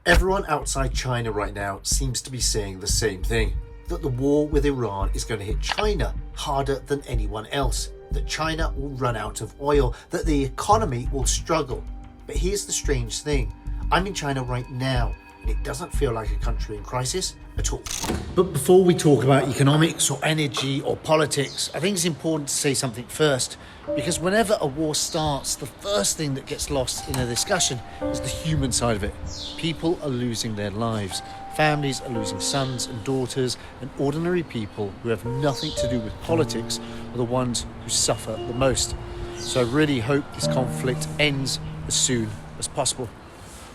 Everyone outside China right now seems to be saying the same thing, that the war with Iran is going to hit China harder than anyone else, that China will run out of oil, that the economy will struggle. But here's the strange thing. I'm in China right now, and it doesn't feel like a country in crisis at all. But before we talk about economics or energy or politics, I think it's important to say something first, because whenever a war starts, the first thing that gets lost in a discussion is the human side of it. People are losing their lives. Families are losing sons and daughters, and ordinary people who have nothing to do with politics are the ones who suffer the most. So I really hope this conflict ends as soon as possible.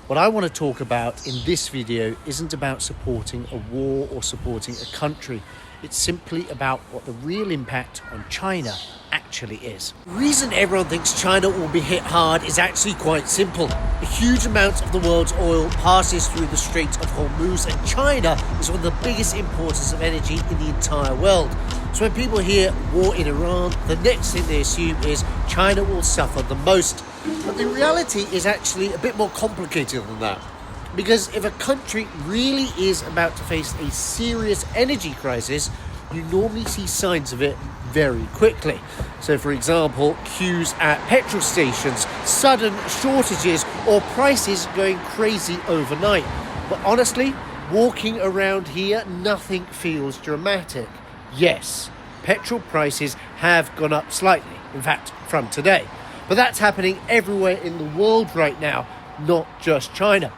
What I want to talk about in this video isn't about supporting a war or supporting a country. It's simply about what the real impact on China actually is. The reason everyone thinks China will be hit hard is actually quite simple. A huge amount of the world's oil passes through the Strait of Hormuz, and China is one of the biggest importers of energy in the entire world. So when people hear war in Iran, the next thing they assume is China will suffer the most. But the reality is actually a bit more complicated than that. Because if a country really is about to face a serious energy crisis, you normally see signs of it very quickly. So for example, queues at petrol stations, sudden shortages, or prices going crazy overnight. But honestly, walking around here, nothing feels dramatic. Yes, petrol prices have gone up slightly, in fact, from today. But that's happening everywhere in the world right now, not just China.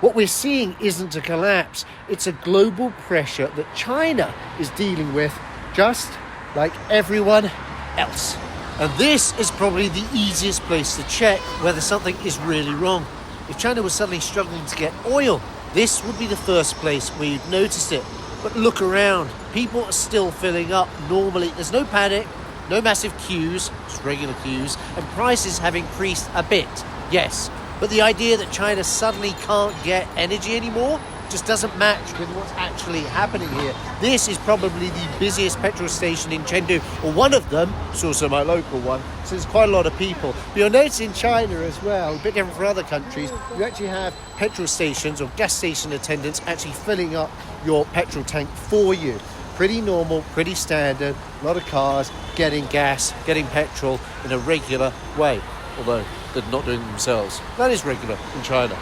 What we're seeing isn't a collapse, it's a global pressure that China is dealing with, just like everyone else. And this is probably the easiest place to check whether something is really wrong. If China was suddenly struggling to get oil, this would be the first place where you'd notice it. But look around, people are still filling up normally. There's no panic, no massive queues, just regular queues, and prices have increased a bit, yes. But the idea that China suddenly can't get energy anymore just doesn't match with what's actually happening here. This is probably the busiest petrol station in Chengdu, or one of them. It's also my local one, so there's quite a lot of people. But you'll notice in China as well, a bit different from other countries, you actually have petrol stations or gas station attendants actually filling up your petrol tank for you. Pretty normal, pretty standard, a lot of cars getting gas, getting petrol in a regular way. Although they're not doing it themselves. That is regular in China.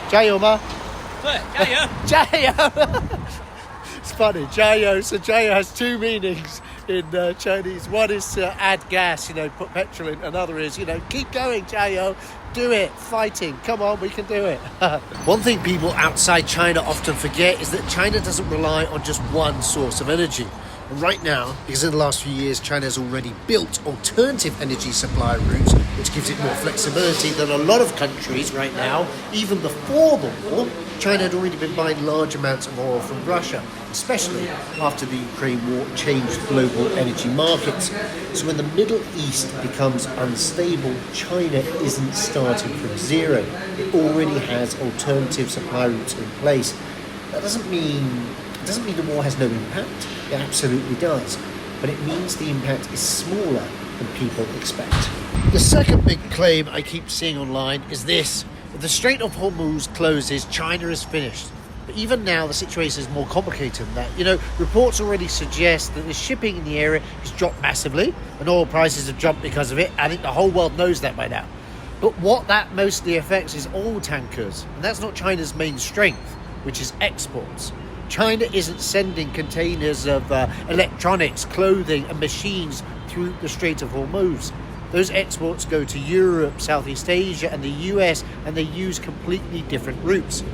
加油吗? 对，加油！加油! It's funny, 加油. So 加油 has two meanings in Chinese. One is to add gas, put petrol in. Another is, keep going, 加油. Do it, fighting, come on, we can do it. One thing people outside China often forget is that China doesn't rely on just one source of energy. And right now, because in the last few years, China has already built alternative energy supply routes, which gives it more flexibility than a lot of countries right now. Even before the war, China had already been buying large amounts of oil from Russia, especially after the Ukraine war changed global energy markets. So when the Middle East becomes unstable, China isn't starting from zero. It already has alternative supply routes in place. That doesn't mean the war has no impact. It absolutely does. But it means the impact is smaller than people expect. The second big claim I keep seeing online is this. If the Strait of Hormuz closes, China is finished. But even now, the situation is more complicated than that. Reports already suggest that the shipping in the area has dropped massively, and oil prices have jumped because of it. I think the whole world knows that by now. But what that mostly affects is oil tankers, and that's not China's main strength, which is exports. China isn't sending containers of electronics, clothing and machines through the Strait of Hormuz. Those exports go to Europe, Southeast Asia and the US, and they use completely different routes.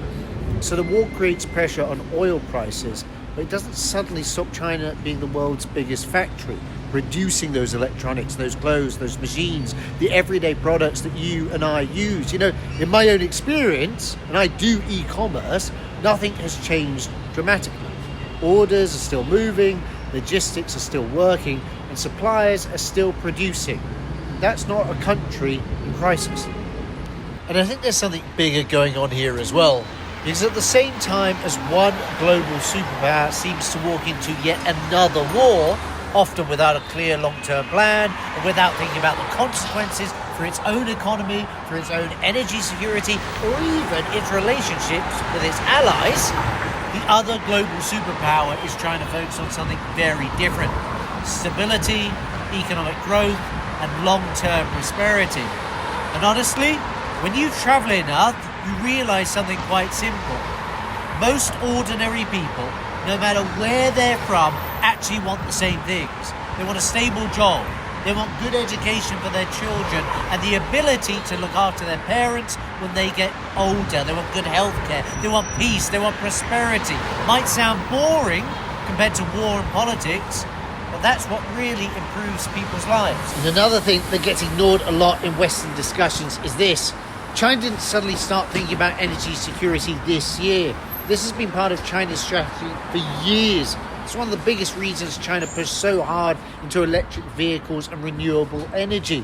So the war creates pressure on oil prices, but it doesn't suddenly stop China being the world's biggest factory, producing those electronics, those clothes, those machines, the everyday products that you and I use. In my own experience, and I do e-commerce, nothing has changed dramatically. Orders are still moving, logistics are still working, and suppliers are still producing. That's not a country in crisis. And I think there's something bigger going on here as well. Because at the same time as one global superpower seems to walk into yet another war, often without a clear long-term plan and without thinking about the consequences for its own economy, for its own energy security, or even its relationships with its allies, the other global superpower is trying to focus on something very different: stability, economic growth, and long-term prosperity. And honestly, when you travel enough, you realize something quite simple. Most ordinary people, no matter where they're from, actually want the same things. They want a stable job. They want good education for their children and the ability to look after their parents when they get older. They want good health care. They want peace. They want prosperity. Might sound boring compared to war and politics, but that's what really improves people's lives. And another thing that gets ignored a lot in Western discussions is this. China didn't suddenly start thinking about energy security this year. This has been part of China's strategy for years. It's one of the biggest reasons China pushed so hard into electric vehicles and renewable energy,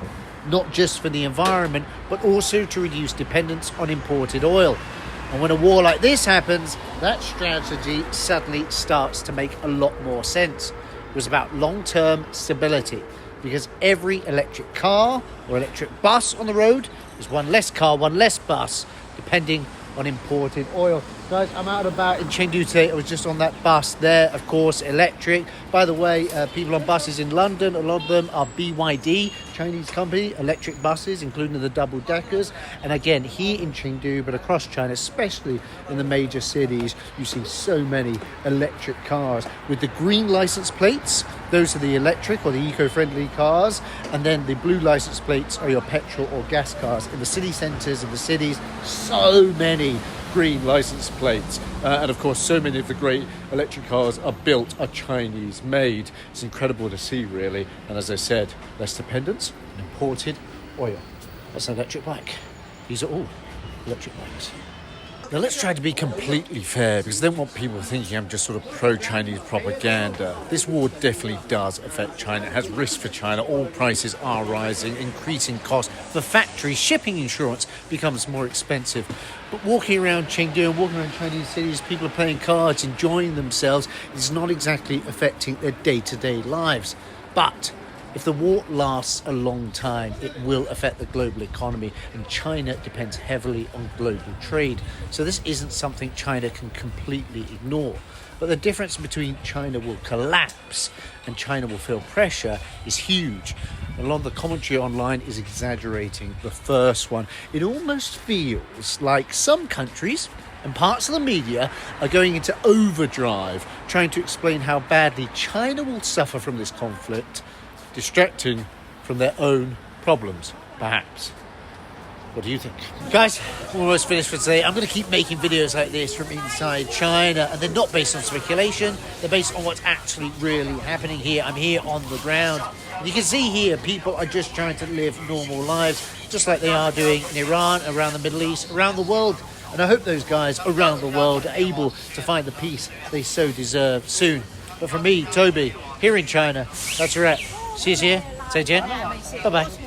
not just for the environment, but also to reduce dependence on imported oil. And when a war like this happens, that strategy suddenly starts to make a lot more sense. It was about long-term stability, because every electric car or electric bus on the road is one less car, one less bus, depending on imported oil. Guys, I'm out and about in Chengdu today. I was just on that bus there, of course, electric. By the way, people on buses in London, a lot of them are BYD, Chinese company, electric buses, including the double-deckers. And again, here in Chengdu, but across China, especially in the major cities, you see so many electric cars. With the green license plates, those are the electric or the eco-friendly cars. And then the blue license plates are your petrol or gas cars. In the city centres of the cities, so many green license plates, and of course so many of the great electric cars are Chinese made. It's incredible to see, really. And as I said, less dependence on imported oil. That's an electric bike. These are all electric bikes. Now let's try to be completely fair, because I don't want people thinking I'm just sort of pro-Chinese propaganda. This war definitely does affect China. It has risks for China. Oil prices are rising, increasing costs for factories. Shipping insurance becomes more expensive. But walking around Chengdu and walking around Chinese cities, people are playing cards, enjoying themselves. It's not exactly affecting their day-to-day lives. But if the war lasts a long time, it will affect the global economy, and China depends heavily on global trade. So this isn't something China can completely ignore. But the difference between China will collapse and China will feel pressure is huge. A lot of the commentary online is exaggerating the first one. It almost feels like some countries and parts of the media are going into overdrive, trying to explain how badly China will suffer from this conflict, distracting from their own problems, perhaps. What do you think? Guys, I'm almost finished for today. I'm going to keep making videos like this from inside China, and they're not based on speculation. They're based on what's actually really happening here. I'm here on the ground. And you can see here, people are just trying to live normal lives, just like they are doing in Iran, around the Middle East, around the world. And I hope those guys around the world are able to find the peace they so deserve soon. But from me, Toby, here in China, that's a wrap. See you here. 再见. Bye-bye.